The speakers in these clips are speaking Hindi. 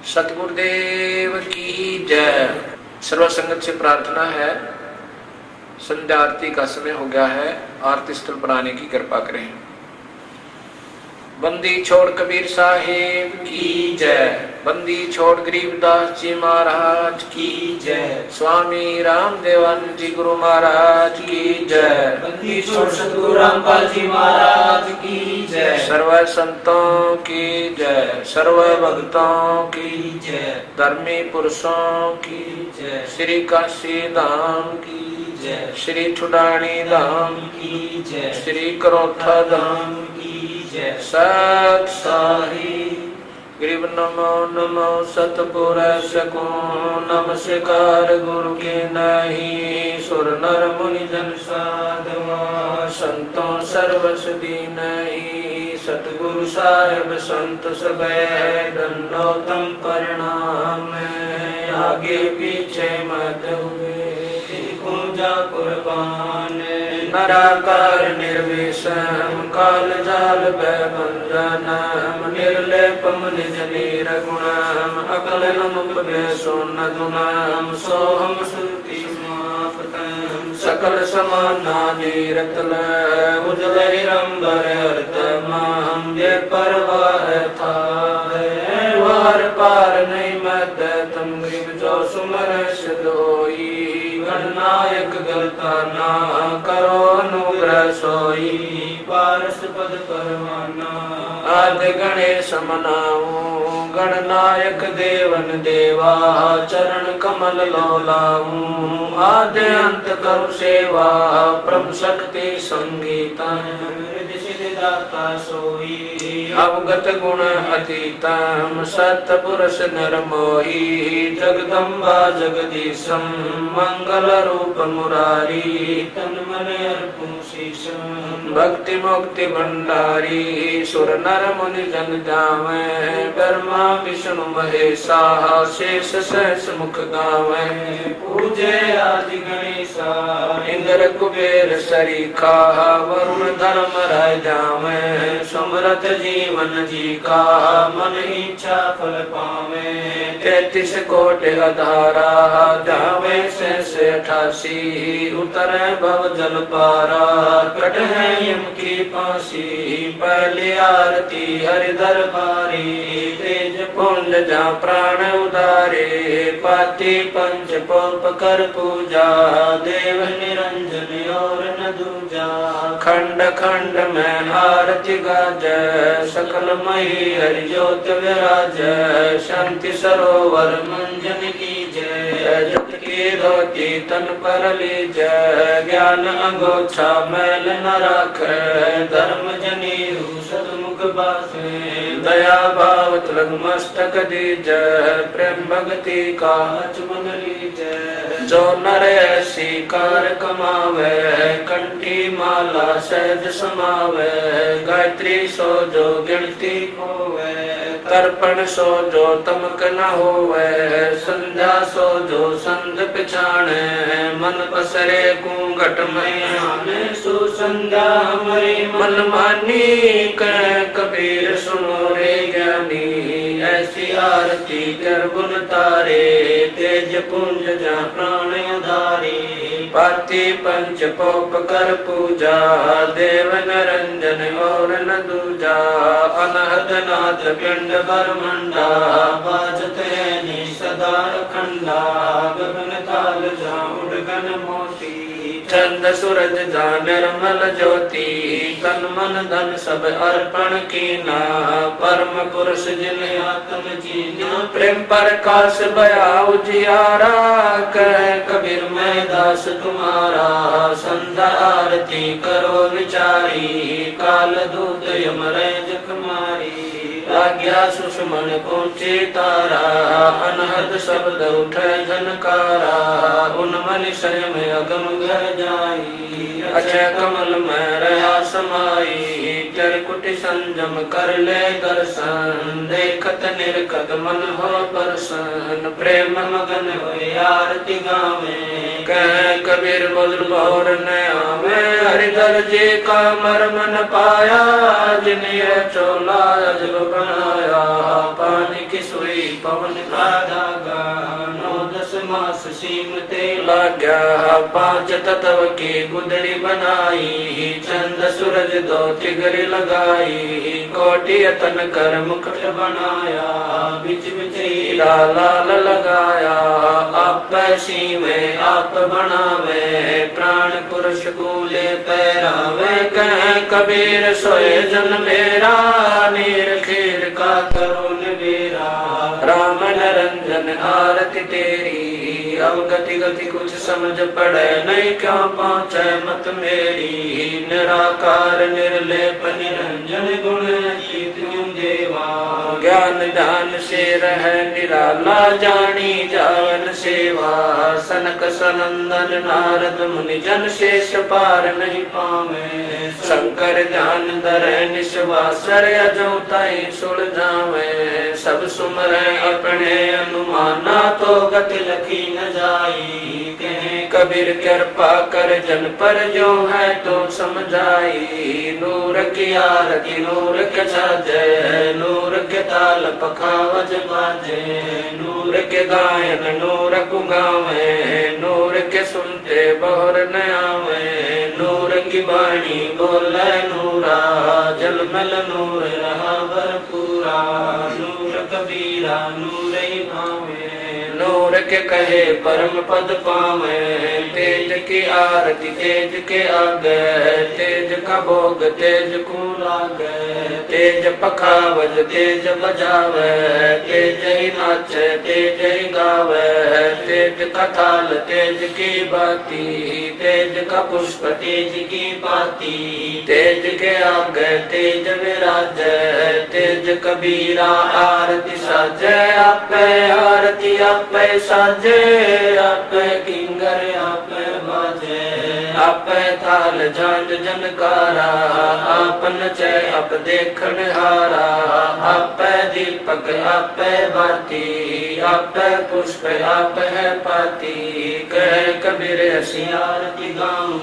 सतगुरुदेव की जय। सर्व संगत से प्रार्थना है, संध्या आरती का समय हो गया है, आरती स्थल पर आने की कृपा करें। बंदी छोड़ कबीर साहेब की जय। बंदी छोड़ गरीबदास जी महाराज की जय। स्वामी रामदेवानंद जी गुरु महाराज की जय। बंदी छोड़ सतगुरु रामपाल जी महाराज की जय। सर्व संतों की जय, सर्व भक्तों की जय, धर्मी पुरुषों की जय, श्री काशी धाम की जय, श्री छुडानी धाम की जय, श्री करोथा धाम की जय। सत साही गरीब नमो नमो सतपुरुष को नमस्कार गुरु के नहीं। सुर नर मुनि जन साधवा संतों सर्वसदी नहीं। सतगुरु साहेब संत सब दंडोतम परिणाम। आगे पीछे मत हुए पूजा कुर्बान। नराकार निर्विषम काल जाल भयभंजनम। निर्लेपम निज निर्गुणम अकलनम उपदेशोन्नतुनम। सोहम श्रुति समाप्तम सकल समानानि रतल उजल हिरंबर अर्धमम। ये परवाह था वार पार नहीं मद तम गरीब जो सुमर सदोई। गणनायक गलता ना करो अनुग्रह सोई। पारस पद परवाना आदि गणेश मनाऊं। गणनायक देवन देवा चरण कमल लोलाऊं। आदि अंत करु सेवा प्रभु शक्ति संगीतम। दाता सोई अवगत गुण अतीतम। सतपुरुष नर मोही जगदम्बा जगदीशम। मंगल रूप मुरारी तन मन अर्पण शीशम। भक्ति मुक्ति भंडारी सुर नर मुनि जन जावे। ब्रह्मा विष्णु महेशा शेष सहस मुख गावे। पूजे आदि गणेशा इंद्र कुबेर सरीखा। वरुण धर्म राय जावे। समरथ जीवन जी का मन इच्छा फल पावे। 33 कोटि अधारा जावे से 88। उतरे भव जल पारा कट है यम की फांसी। पहली आरती हरि दरबारी तेज पुंज जा प्राण उदारे। पाति पंच पोप कर पूजा देव निरंजन और न दूजा। खंड खंड में आरती गाज सकल मही हरि ज्योत विराज। शांति सरोवर मंजन की जय। जत की धोती तन पर लीज। ज्ञान अगोछा मैल न राख। धर्म जनेऊ सतमुख बासे। दया भाव तिलक मस्तक दीज। प्रेम भक्ति का अचमन लीज। जो नर ऐसी कार कमावे कंठी माला सहज समावे। गायत्री सो जो गिनती होवे। तर्पण सो जो तमक न होवे। संध्या सो जो संध पिछाणे। मन पसरे घूंघट में आने। सुसंध्या हमारी मन मानी कह कबीर सुनो रे ज्ञानी। ऐसी आरती कर गुण तारे तेज पुंज जा प्राण उधारी। पाति पंच पोप कर पूजा देव निरंजन और न दूजा। अनहद नाथ पिंड ब्रह्मंडा बाजत है सदा खंडा। गगन ताल जा उड़गन मोती। चंद सूरज जा निर्मल ज्योति। तन मन धन सब अर्पण कीना। परम पुरुष जिन आत्म जीना। प्रेम प्रकाश बया उजियारा कह कबीर मैं दास तुम्हारा। संध्या आरती करो विचारी। काल दूत यमराज कुमारी। आज्ञा सुषमन पहुंचे तारा। अनहद शब्द उठे झनकारा। उन्मन स्वयं अगम घर जाई। अक्षय कमल में रहा समाई। चरकुटि संजम कर ले दर्शन। देखत निरखत मन हो प्रसन्न। प्रेम मगन होए आरती गावे। कह कबीर बदल बहुर न आवे। हरिदर जी का मर्म न पाया। जिन्हें चोला जब बनाया, पानी की सुई पवन का धागा, 9-10 मास सीम ते लाग्या, 5 तत्व की गुदड़ी बनाई, चंद सूरज 2 तिगरी लगाई, कोटि तन कर मुकुट बनाया, बिच बिच हीरा लाल लगाया, आप सीवे आप बनावे, प्राण पुरुष कूले पैरावे, कह कबीर सोए जन मेरा, नीर खीर का करो निबेरा, राम निरंजन आरती तेरी, अवगति गति कुछ समझ पड़े नहीं, क्यों पहुँचे मत मेरी, निराकार निर्लेप निरंजन गुण अतीत देवा, ज्ञान दान से रह निराला, जानी जावन सेवा, सनक सनंदन नारद मुनि जन शेष पार नहीं पावे, शंकर ध्यान धरे निश्वासर अजो ताई सुड़ जावे, सब सुमरे अपने अनुमाना तो गति लखी न जाई, कहे कबीर कृपा कर जन पर जो है तो समझाई, नूर की आरती नूर के छाजे, नूर के ताल पखावज बाजे, नूर के गायन नूर को गावे, नूर के सुनते बहुर न आवे, नूर की वाणी बोले नूरा, जलमल नूर रहा भरपूरा, नूर कबीरा नूर ही भावे, नूर के कहे परम पद पावे, तेज की आरती तेज के आगे, तेज का भोग तेज को लागे, तेज पखावज तेज बजावे, तेज ही नाचे तेज ही गावे, तेज का थाल तेज की बाती, तेज का पुष्प तेज की पाती, तेज के आगे तेज विराजे, तेज कबीरा आरती साजे, आपे आरती आपे साजे, आपे किंगर आपे बाजे, आपे थाल झांझ जनकारा, आप नचे आप देखन हारा, आपे दीपक आपे बाती, आपे पुष्प आप है पाती, कह कबीर ऐसी आरती गाऊं,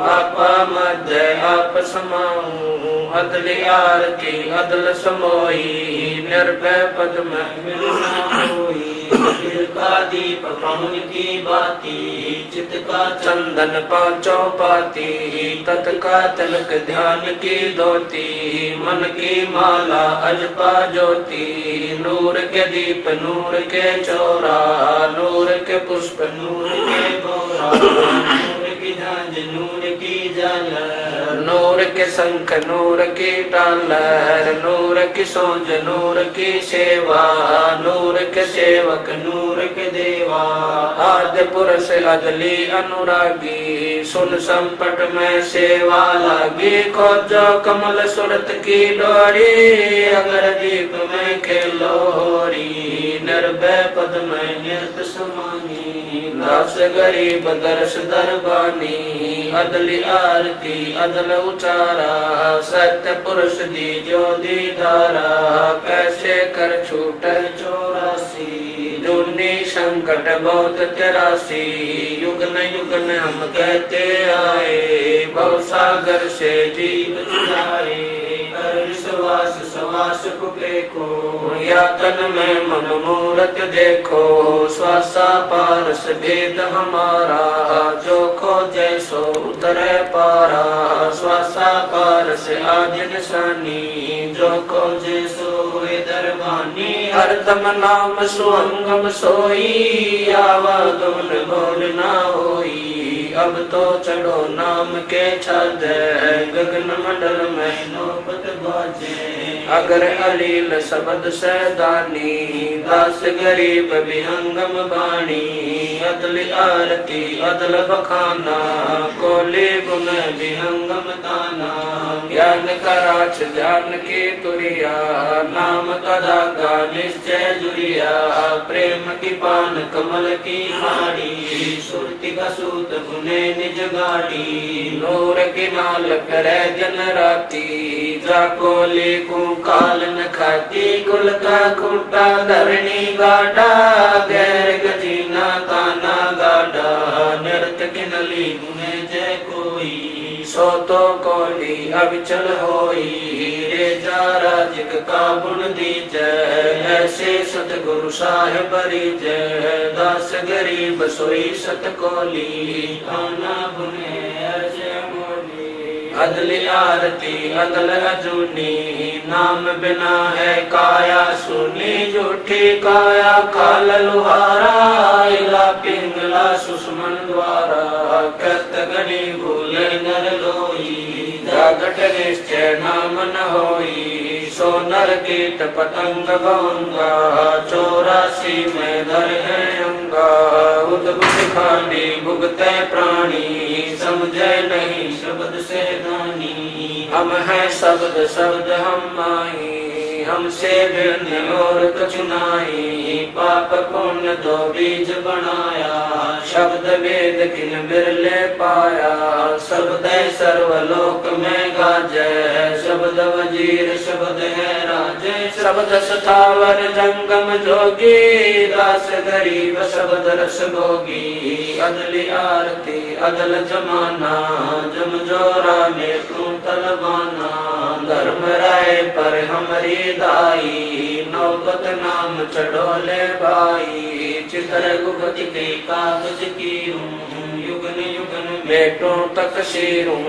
आपा मध्य आप समाऊं, अदली आरती अदल समोई, निर्भय पद में मिलना होई, दिल का दीप पवन की बाती, चित का चंदन पांचों पाती, तत् का तिलक ध्यान की धोती, मन की माला अजपा ज्योति, नूर के दीप नूर के चौरा, नूर के पुष्प नूर के बोरा, नूर की झांझ नूर की झालर, नूर के शंख नूर की टालर, नूर की सोंझ नूर की सेवा, नूर के सेवक नूर के देवा, आद्य पुरुष अदली अनुरागी, सुन संपट में सेवा लागी, खोजो कमल सुरत की डोरी, अगर दीप में खेलो होरी, निर्भय पद में निरत समानी, दास गरीब दर्श दरबानी, अदली आरती अदल उचारा, सत्य पुरुष दी जो दीदारा, कैसे कर छूट 84, जूनी संकट बहुत 83, युगन युगन हम कहते आए, भव सागर से जीव जाए, विश्वास सवास को देखो, या तन में मन मूरत देखो, श्वासा पारस भेद हमारा, जो खोजे सो उतरे पारा, श्वासा पारस आदि निशानी, जो खोजे सो दरबानी, हरदम नाम सुअंगम सोई, आवागमन बोल ना होई, अब तो चढ़ो नाम के छाजे, गगन मंडल में नौबत बाजे, अगर अलील शब्द सैदानी, दास गरीब विहंगम बाणी, अदल आरती अदल बखाना, कोले गुण विहंगम ताना, ज्ञान का राज ज्ञान की तुरिया, नाम का धागा निश्चय जुरिया, प्रेम की पान कमल की माड़ी, सुरति का सूत बुने निज गाड़ी, नूर की नाल करे जन राती, जाको लेकू काल न खाती, कुल का खूटा धरणी गाड़ा, गैर गजीना ताना गाड़ा, नृत की नली बुने जय कोई, सो तो कोली अविचल होई, रे जारा जिग का गुण दीजै, ऐसे सतगुरु साहिब रिजै, दास गरीब सोई सत कोली, आना बुने ऐसे मोली, अदली आरती अदल अजूनी, नाम बिना है काया सुनी, झूठी काया काल लुहारा, इला पिंगला सुषमन द्वारा, कृत गणी भूले नर लोई, जागट निश्चय नाम न होई, सो नर कीट पतंग भंगा, 84 में धर है अंगा, उद्भुत खांडी भुगते प्राणी, समझे नहीं शब्द से दानी, हम हैं शब्द शब्द हम माही, हमसे भिन्न और कछु नाई, पाप पुण्य दो बीज बनाया, शब्द वेद किन बिरले पाया, शब्द सर्वलोक में गाजै, शब्द वजीर शब्द है राजे, शब्द स्थावर जंगम जोगी, दास गरीब शब्द रस भोगी, अदली आरती अदल जमाना, जम जोरा में तू तलवाना, धर्म राय पर हमारी दाई, नौबत नाम चढ़ोले भाई, चित्र गुप्त के कागज की हूँ, युगन युगन बेटों तक शीरूं,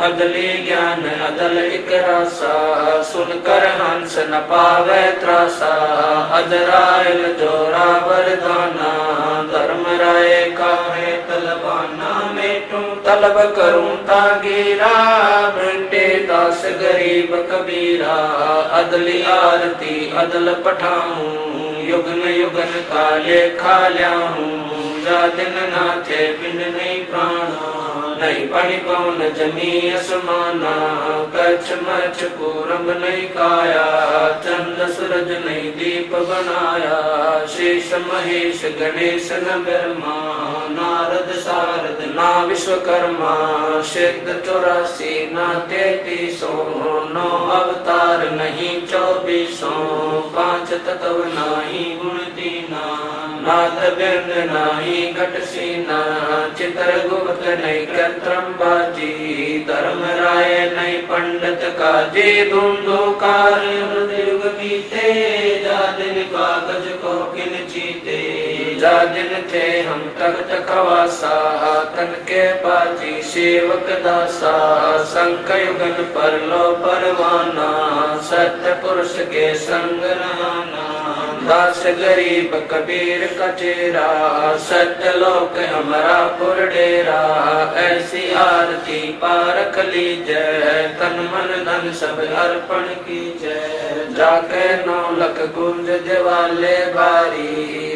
अदली ज्ञान अदल एक रासा, सुनकर हंस न पावे त्रासा, अजराइल जोरा वरदाना, धर्म राय का है तलबाना, मेटूं तलब करूं तागीरा, बेटे दास गरीब कबीरा, अदली आरती अदल पठाऊं, युगन युगन काले खा ल्याऊं, जा दिन नाथे पिंड नहीं प्राणा, नहीं पानी पवन जमी असमाना, कच्छ मच्छ पूरब नहीं काया, चंद्र सूरज नहीं दीप बनाया, शेष महेश गणेश न ब्रह्मा, नारद सारद ना विश्वकर्मा, सिद्ध 84 ना 33, 9 अवतार नहीं 24, 5 तत्व नाही गुण दीना, नाद बिंद नाही घट सीना, चित्र गुप्त नहीं कर्त्रम बाजी, धर्म राय नहीं पंडित काजी, धुंधुकार युग बीते, जा दिन कागज को किन चीते, जा दिन थे हम तख्त खवासा, तन के बाजी सेवक दासा, संक युगन पर लो परवाना, सत्य पुरुष के संग रहना, दास गरीब कबीर का चेहरा, सत्य लोक हमारा पुर डेरा, ऐसी आरती पारख लीजै, तन मन धन सब अर्पण कीजै, जाके 9 लख गुंज दिवाले बारी,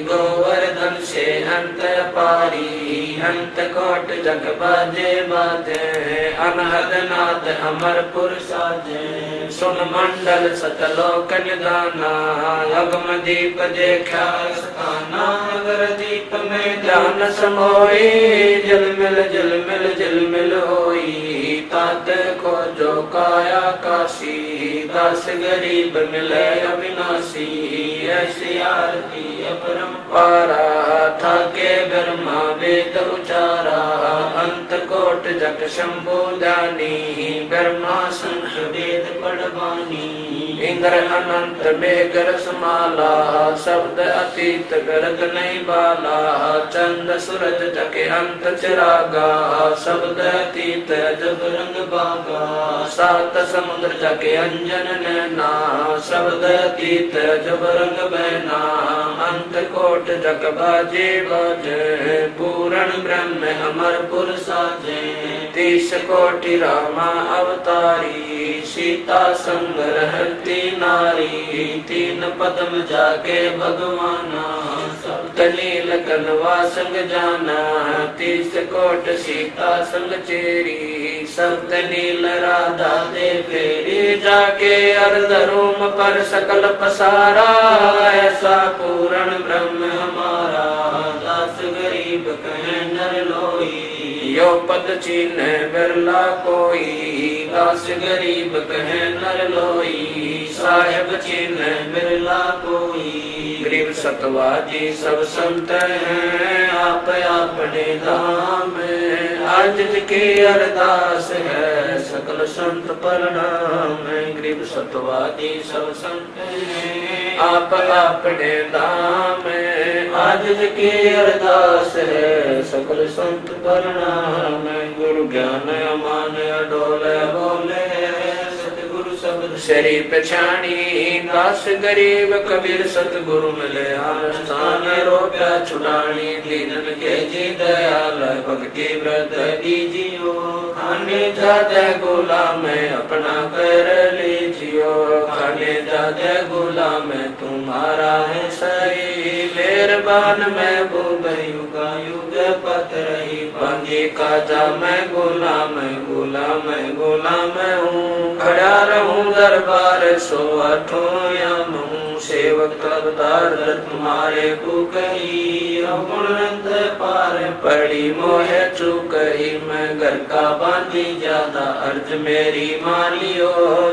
गोवर्धन से अंत पारी, अंत कोट जग बाजे बाजे, अनहद नाद अमरपुर साजे, सुन मंडल सतलोक निदाना, अगम दीप देखा स्थाना, अगर दीप में ध्यान समोई, जल मिल होई, तात को जो काया काशी, दास गरीब मिले अविनाशी, ऐसी आरती अपरंपारा, था के ब्रह्मा वेद उचारा, अंत कोट जग शंभु दानी, ब्रह्मा संत वेद पढ़वानी, इंद्र अनंत मेघ रसमाला, शब्द अतीत गर्द नहीं बाला, चंद सूरज जके अंत चिरागा, शब्द अतीत जब रंग बागा, 7 समुद्र जके अंजन नैना, शब्द अतीत जब रंग बहना, अंत कोट जग बाजे बाजे, पूर्ण ब्रह्म अमरपुर साजे, 30 कोटि रामा अवतारी, सीता संग रहती नारी, 3 पद्म जाके भगवाना, सप्त नील कनवा संग जाना, 30 कोट सीता संग चेरी, सप्त नील राधा दे फेरी, जाके अर्ध रूम पर सकल पसारा, ऐसा पूर्ण ब्रह्म हमारा, दास गरीब कहे नर लोई, यो पद चीन्ह बिरला कोई, दास गरीब कहे नर लोई, साहेब चिन्ह बिरला कोई। गरीब सतवादी सब संत हैं, आप अपने धाम में, आज के अरदास है सकल संत प्रणाम। गरीब सतवादी सब संत हैं, आप अपने धाम में, आज के अरदास है सकल संत प्रणाम। गुरु ज्ञान अमान अडोल बोले, सतगुरु शब्द शरी पछाणी, दास गरीब कबीर सतगुरु मिले आस्थान, रोप्या छुड़ानी, दीनन के जी दयाल भक्ति व्रत दीजियो, खाने जाते गुलाम अपना कर लीजियो, खाने जाते गुलाम तुम्हारा है सही, मेहरबान मैं बुबयुग युग पत रही, बांधी काजा मैं गुलाम गुलाम गुलाम हूँ, खड़ा रहूं दरबार सो आठों याम हूँ, सेवक अवतार तुम्हारे को कही, अगुणंत पार पड़ी मोह चुकही, मैं घर का बांधी ज्यादा अर्ज मेरी मान लियो,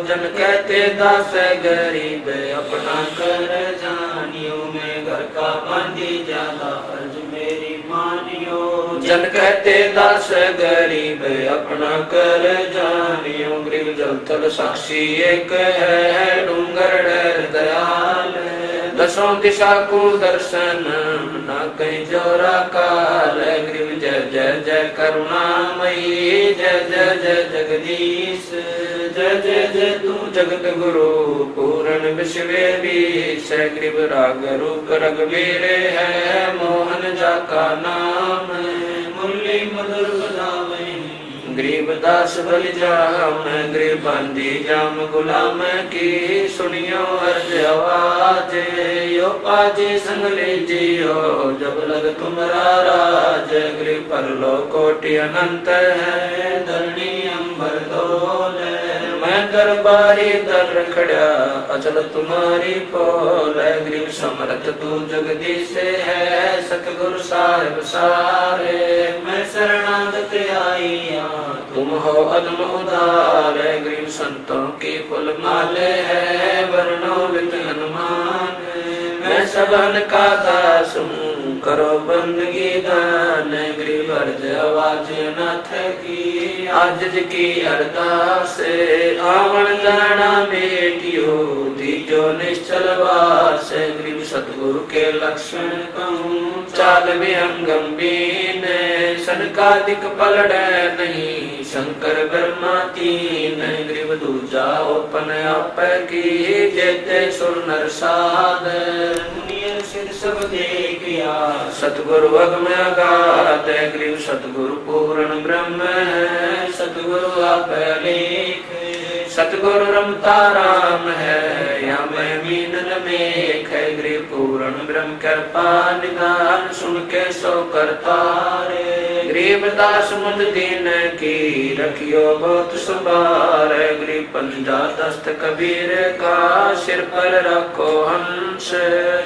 जन कहते दास गरीब अपना कर जानियो, मैं घर का बांधी ज्यादा अर्ज मेरी मानियो, जन कहते दास गरीब अपना कर जानियो। गरीब जल तल साक्षी एक है, डूंगर डर दयाल, दसों दिशा को दर्शन न कहीं जोरा काल। गरीब जय जय जय करुणामयी, जय जय जय जगदीश, जय जय जय तू जगत गुरु पूर्ण विश्व बीस। गरीब राग रूप रघुवीर है, मोहन जा का नाम, मुरली मधुर बजावे, गरीब दास बलि जाम, गरीब बांधी जाम गुलाम की, सुनियो अर्ज आवाज, यो पाजी संग लीजियो, जब लग तुम्हारा राज। गरीब परलो कोटि अनंत है, धरणी अंबर डोल, मैं दरबारी दर खड़ा अचल तुम्हारी पोल। गरीब समर्थ तू जगदीश है, सतगुरु साहिब सारे, मैं शरणागत आईया, तुम हो अदम उदार। गरीब संतों की फुल माले है, वर्णों विद हनुमान, मैं सबन का दास हूँ, करो बंदगी दान। गरीब अर्ज आवाज नाथ की, आजिज की अरदास, आवन जाना बेटियो, दीजो निश्चल वास। गरीब सतगुरु के लक्षण कहूँ, चाल विहंगम बीन, सनकादिक पलड़ नहीं, शंकर ब्रह्मा तीन। गरीब दूजा ओपन आप की, जेते सुर नर साध, मुनियर सिर सब देखिया, सतगुरु अगम अगाध। गरीब सतगुरु पूर्ण ब्रह्म है, सतगुरु आप लेख, सतगुरु रमता राम है, या मैं मीन मेख। गरीब पूर्ण ब्रह्म कृपा निदान, सुन के सो करता रे। गरीब दास मुझ दीन की, रखियो बहुत संभार। गरीब पंजा दस्त कबीर का, सिर पर रखो हंस,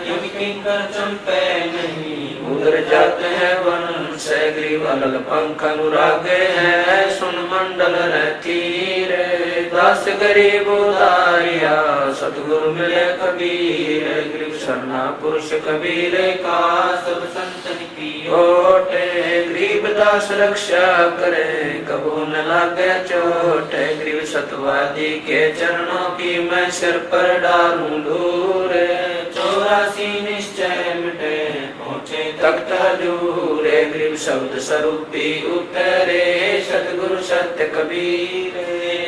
इनकी कर चंपे नहीं, उधर जाते हैं वंश। गरीब अलग पंख अनुराग है, सुन मंडल रहती रे, दास गरीब उदारिया, सतगुरु मिले कबीर। गरीब शरणा पुरुष कबीर का, सब संतन की ओट। गरीब दास रक्षा करे, कबू न लागे चोट। गरीब सतवादी के चरणों की, मैं सिर पर डालूं धूर, 84 निश्चय मिटे पहुँचे तख्त हजूर। गरीब शब्द स्वरूपी उतरे, सतगुरु सत्य कबीर,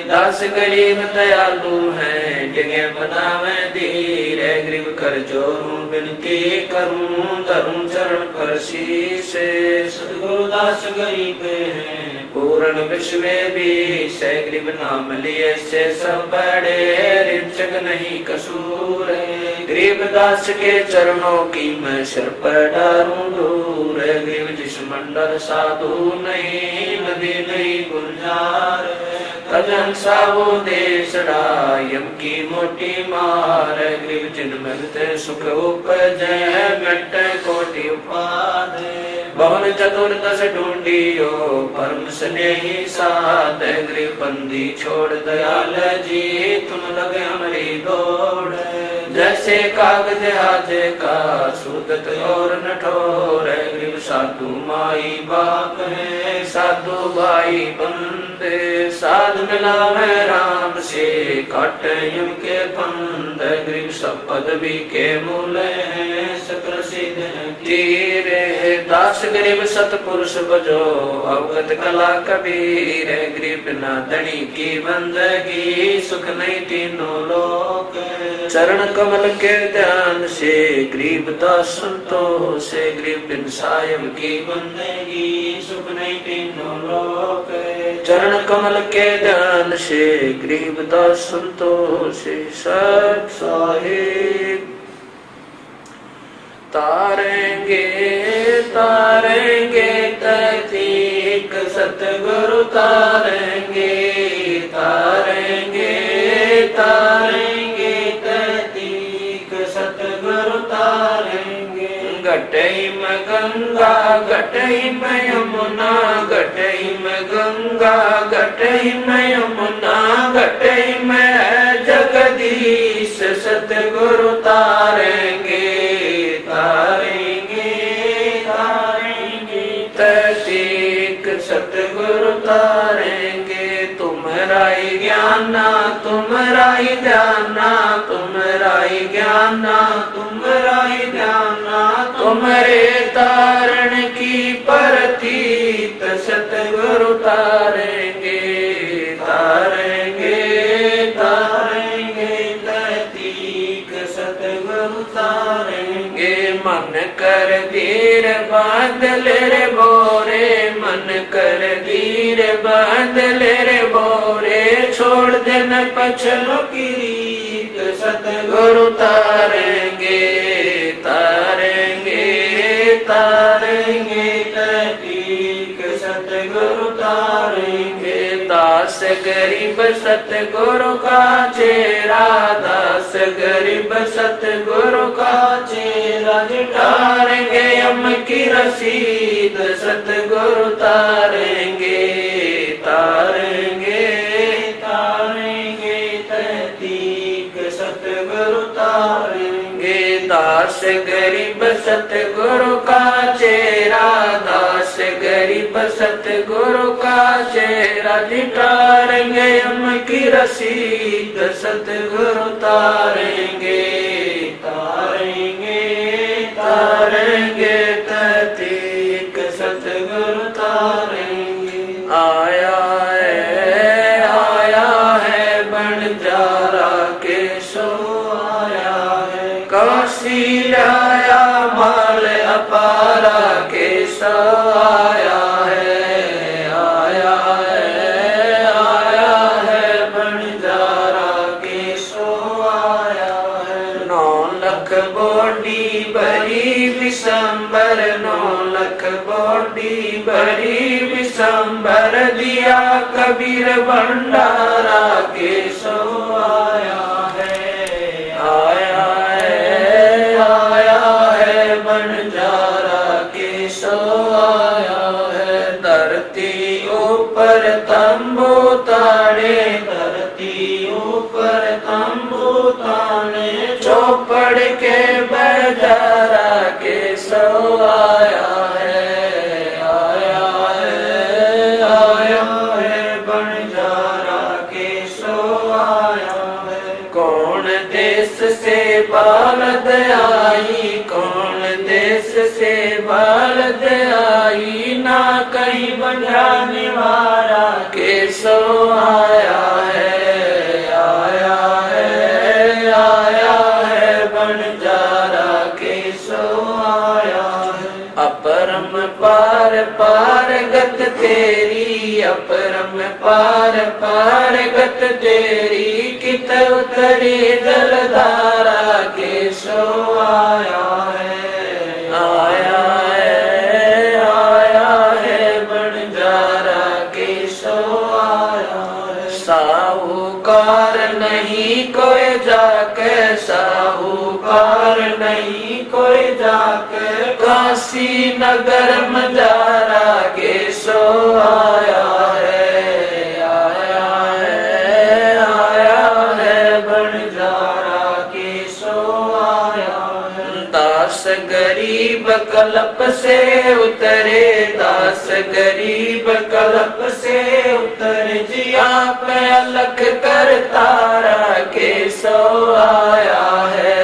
दास गरीब दयालु है, जगह बतावे धीर। गरीब कर जोरूं विनती करूं, धरूं चरण पर शीश, सतगुरु दास गरीब है, पूर्ण विश्व बीस। गरीब नाम लिए से सब बड़े, रिचक नहीं कसूर। गरीब दास के चरणों की, मैं सिर पर डालूं दूर। गरीब जिस मंडल साधु नहीं, नदी नहीं गुलजार, तजंसा वो देशड़ा, यम की मोटी मार। गरीब जिन मिलते सुख उपजय, मिट कोटि उपाद, भवन चतुर्दश ढूंढियो परम स्नेही साथ गरीब बंदी छोड़ दयाल जी तुम लगे हमारी दौड़ जैसे कागज हाजे का सूदत और नठोर गरीब साधु माई बाप है साधु भाई बंदे साध मिला है राम से कट युग के बंद गरीब सब पदवी के मूल है सकल सिद्ध तीरे दास गरीब सतपुरुष बजो अवगत कला कबीर गरीब ना धनी की बंदगी सुख नहीं तीनों लोक चरण कमल के ध्यान से गरीब दास संतोष से गरीब बिन सायब की बंदगी सुख नहीं तीनों लोक चरण कमल के ध्यान से गरीब दास संतोष से सत साहिब तारेंगे तारेंगे ततीक सतगुरु तारेंगे तारेंगे तारेंगे ततीक सतगुरु तारेंगे घटई में गंगा घटई में यमुना घटई में गंगा घटई में यमुना घटई में जगदीश सतगुरु तारेंगे तारेंगे तारेंगे ततीक सतगुरु तारेंगे तुम्हारा ही ज्ञाना तुम्हारा ही ध्याना तुम्हारा ही ज्ञाना तुम्हारा ही ध्याना तुम्हारे तारण की परतीत सतगुरु तारेंगे तारेंगे तारेंगे ततीक सतगुरु तारेंगे मन कर धीर बांधल रे बोरे मन कर धीर बांधल रे बोरे छोड़ देना पछलो की रीत सतगुरु तारेंगे तारेंगे तारेंगे ततीक सतगुरु तारेंगे दास गरीब सतगुरु का चेहरा दास गरीब सतगुरु का चेहरा तारेंगे हम की रसीद सतगुरु तारेंगे तारेंगे तारेंगे ततीक सतगुरु तारेंगे दास गरीब सतगुरु का चेहरा दास गरीब सतगुरु का चेहरा दिखाएंगे हम की रसीद सतगुरु तारेंगे तारेंगे तारेंगे ततीक सतगुरु तारेंगे आया है बंजारा के सो आया है काशी आया माल अपारा के सो आया है बंजारा के सो आया है 9 लाख बोडी भरी विशंबर 9 लाख बोडी भरी विशंबर दिया कबीर भंडारा के सो आया है बंजारा के सो आया है धरती ऊपर तंबू ताड़े धरती ऊपर तंबू ताड़े चौपड़ के बजारा के सो आया है बंजारा के सो आया है कौन देश से बालद आई कौन देश से बालद आई ना कहीं बंजाने वाला के सो आया है बंजारा के सो आया है अपरम पार पार गत तेरी अपरम पार पार गत तेरी कित उतरी जलधारा के सो आया है बंजारा के सो आया है साहूकार नहीं कोई जाके साहूकार नहीं कोई जा आकर काशी नगर मजारा के सो आया है, आया है, आया है बंजारा के सो आया है। दास गरीब कल्प से उतरे, दास गरीब कल्प से उतरे, जिया पे अलख कर तारा के सो आया है,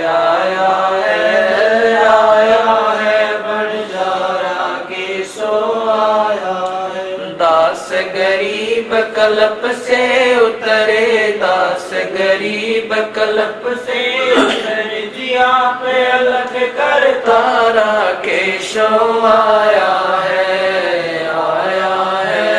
आया है, आया है बंजारा के सो आया है। दास गरीब कल्प से उतरे, दास गरीब कल्प से उतरे, जिया पे अलख कर तारा के सो आया है, आया है,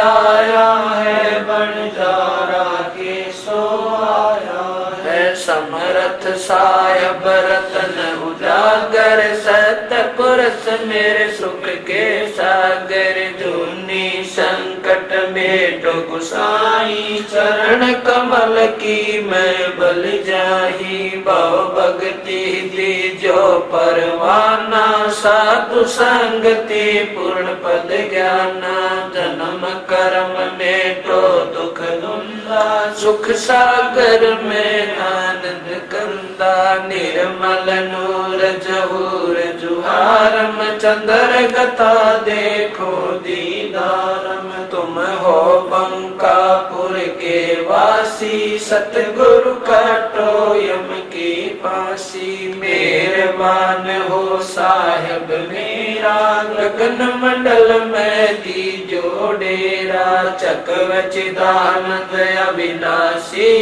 आया है बंजारा के सो आया है। समरथ सायब रतन उजागर, सतपुरुष मेरे सुख के सागर, जूनी संकट में तो गुसाई, चरण कमल की मैं बल जाही, भाव भक्ति दी जो परवाना, साधु संगति पूर्ण पद ज्ञाना, जन्म कर्म में तो दुख धुंधा, सुख सागर में आनंद कंदा, निर्मल नूर जहूर जुहारम, चंद्र गता देखो दीदारम, तुम हो बंकापुर के वासी, सतगुरु काटो यम की फांसी, मेहरबान हो साहिब मेरा, गगन मंडल में दीजो डेरा, चकवचिदानंद अविनाशी,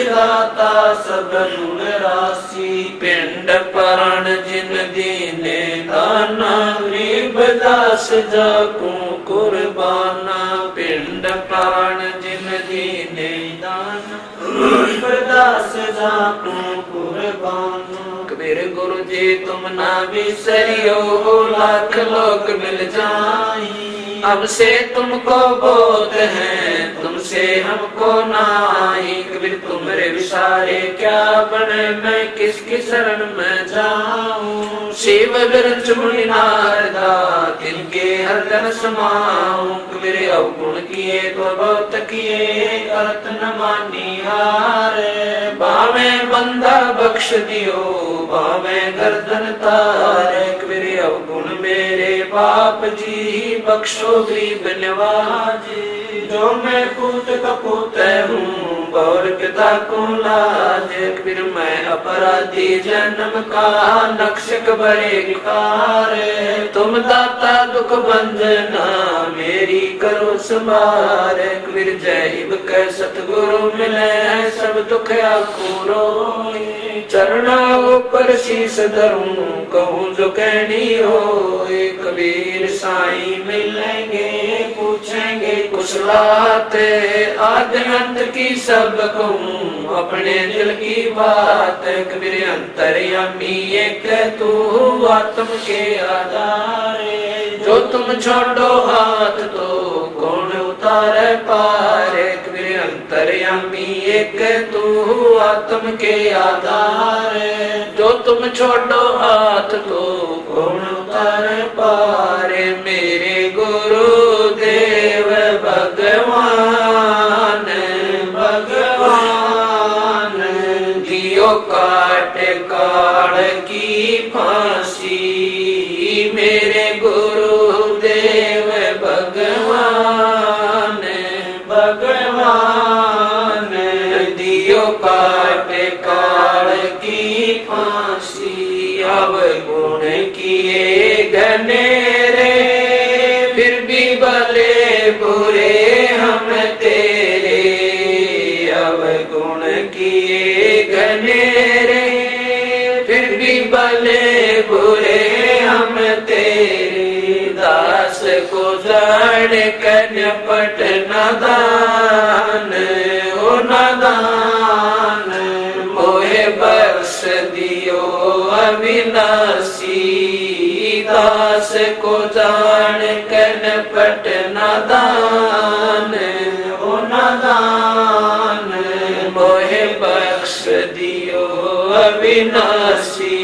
दाता सब गुण राशि, पिंड परण जिन दीने दाना, गरीब दास जाकू कुर्बाना, पिंड परण जिन दीने दाना, गरीब दास जाकू कुर्बाना। कबीर गुरु जी तुम ना बिसरियो, लाख लोग मिल जाई, अब से तुमको बोध है, तुमसे हमको नाही, कबीर तुमरे विसारे क्या बने, मैं किसकी शरण में जाऊं, शिव बिरच मुनि नारदा तिनके हरदन समाऊं, कबीर अवगुण किए तो बहुत किए, करत न मानी हारे, बावे बंदा बख्श दियो, बावे गर्दन तारे, कबीर अवगुण मेरे बाप जी, बख्शो गरीब नवाजे, जो मैं पूत कपूत हूँ, गौर पिता को लाज, कबीर मैं अपराधी जन्म का, नक्शक बड़े गिकारे, तुम दाता दुख बंजना, मेरी करो संभार, कबीर जय के सतगुरु मिले, सब दुख आपूरो, चरणा ऊपर शीस धरूं, कहूँ जो कहनी हो, कबीर साईं मिलेंगे, पूछेंगे कुशलात, आदि अंत की सब कहूँ, अपने दिल की बात, कबीर अंतर्यामी एक तू, आत्म के आधारे, जो तुम छोड़ो हाथ तो कौन उतारे पारे, कबीर अंतर्यामी एक तू, आत्म के आधारे, जो तुम छोड़ो हाथ तो कौन उतारे पारे, मेरे गुरु देव भगवान, भगवान दियो काट काल की फांसी, मेरे गुरु देव भगवान, भगवान दियो काट काल की फांसी, अब गुण किए घनेरे, फिर भी भले बुरे हम तेरे, अब गुण किए घनेरे, फिर भी भले बुरे हम तेरे, दास को जान कर पट नादान, ओ नादान मोहे बख्श दियो अविनाशी, दास को जान कर पट नादान, ओ नादान मोहे बख्श दियो अविनाशी।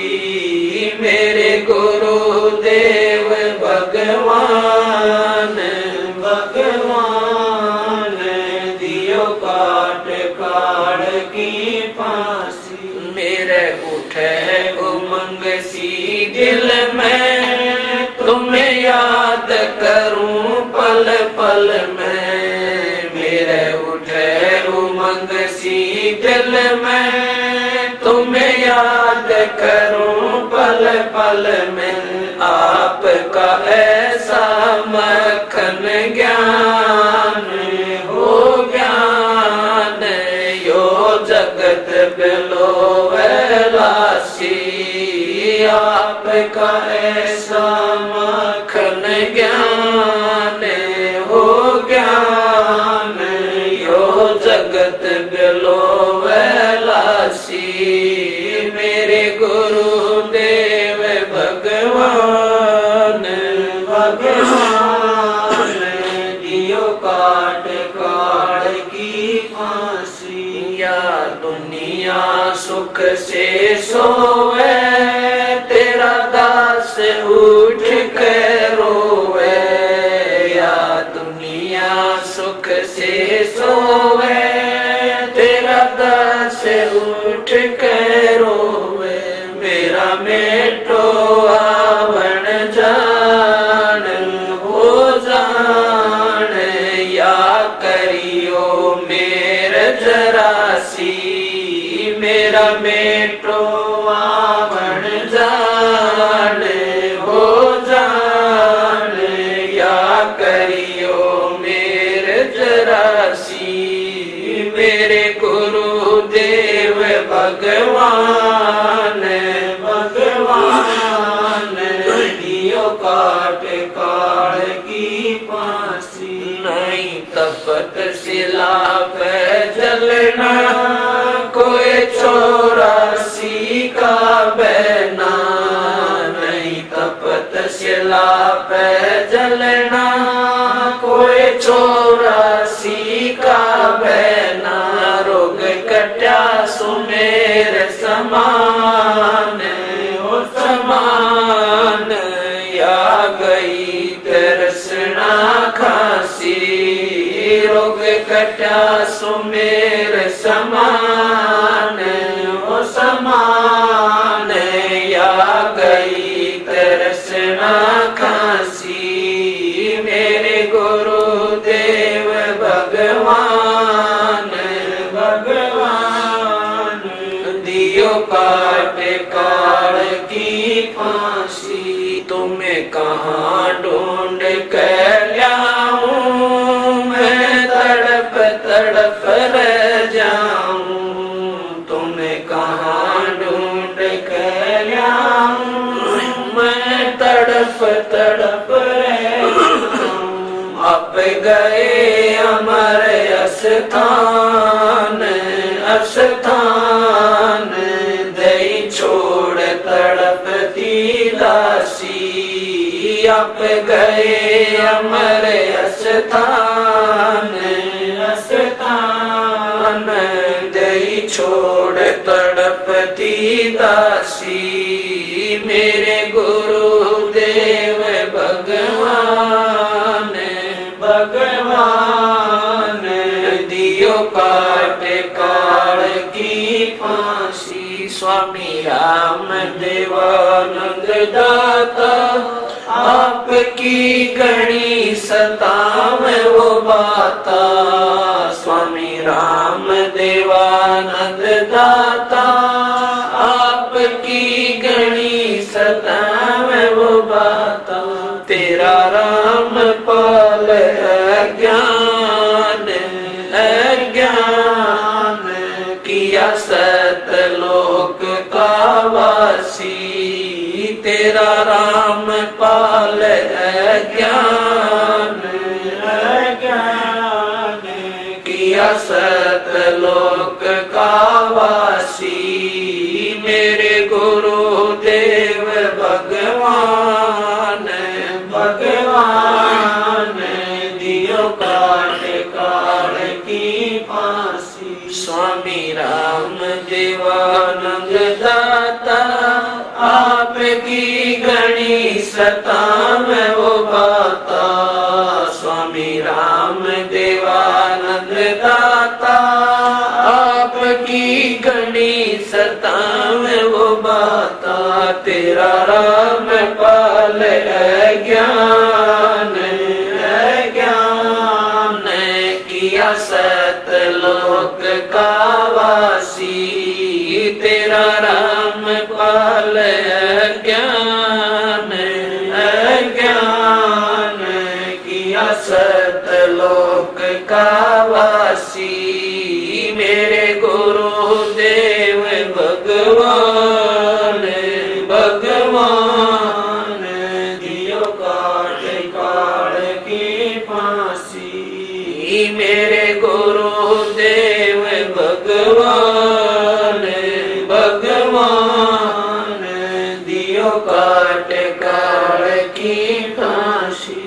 उमंग सी दिल में, तुम्हें याद करूं पल पल में। मेरे उठे उमंग सी दिल में, तुम्हें याद करूं पल पल में। आपका ऐसा मक्खन ज्ञान हो ज्ञान, यो जगत बिलोवलासी। आपका ऐसा मक्खन ज्ञान हो ज्ञान, यो जगत बिलोवलासी। मेरे गुरुदेव भगवान भगवान, दियो काट काट की फांसी। या दुनिया सुख से सोवे, तेरा दास उठ के रोवे। या दुनिया सुख से सोवे, तेरा दास उठ के रोवे। मेरा मेटो आवण जान हो जान, या करियो मेर जरासी। मेरा मेटो आवण जान हो जान, या करियो मेर जरासी। मेरे गुरुदेव भगवान भगवान, दियो काट काट की फांसी। नहीं तपत शिला पे जलना, कोई 84 का बहना। नहीं तपत शिला पे जलना, कोई 84 का बहना। रोग कट्या सुमेर समान हो समान, या गई तरसना खांसी। रोग कट्या सुमेर समान हो समान, या गई तरसना खांसी। मेरे गुरुदेव भगवान भगवान, दियो काट काट की फांसी। तुम्हें कहाँ ढूंढ कर लाऊं, मैं तड़प तड़प रह जाऊं। तुम्हें कहाँ ढूंढ कर लाऊं, मैं तड़प तड़प रह जाऊं। अब गए अमर अस्थान अस्थान, दई छोड़ तड़पती दासी। अब गए अमर अस्थान अस्थान, दई छोड़ तड़पती दासी। मेरे गुरुदेव भगवान भगवान, दियो काट काट की फांसी। स्वामी राम देवानंद दाता, आपकी गणी सतावे वो बाता। स्वामी राम देवानंद दाता, आपकी गणी सतावे वो बाता। तेरा राम पाल अज्ञान अज्ञान, किया सतलोक का वासी। तेरा राम पाल अज्ञान अज्ञान, किया सतलोक का वासी। मेरे गुरुदेव भगवान भगवान, दियो काट काट की फांसी। स्वामी राम देवानंद दाता, आपकी गणी सतावे वो बाता। स्वामी राम देवानंद दाता, आपकी गणी सतावे वो बाता। तेरा राम पाल ज्ञान किया सतलोक का वासी। तेरा राम पाल ज्ञान किया सतलोक का वासी। मेरे गुरुदेव भगवान भगवान दियो काट काट की फांसी। मेरे गुरुदेव भगवान भगवान दियो काट काट की फांसी।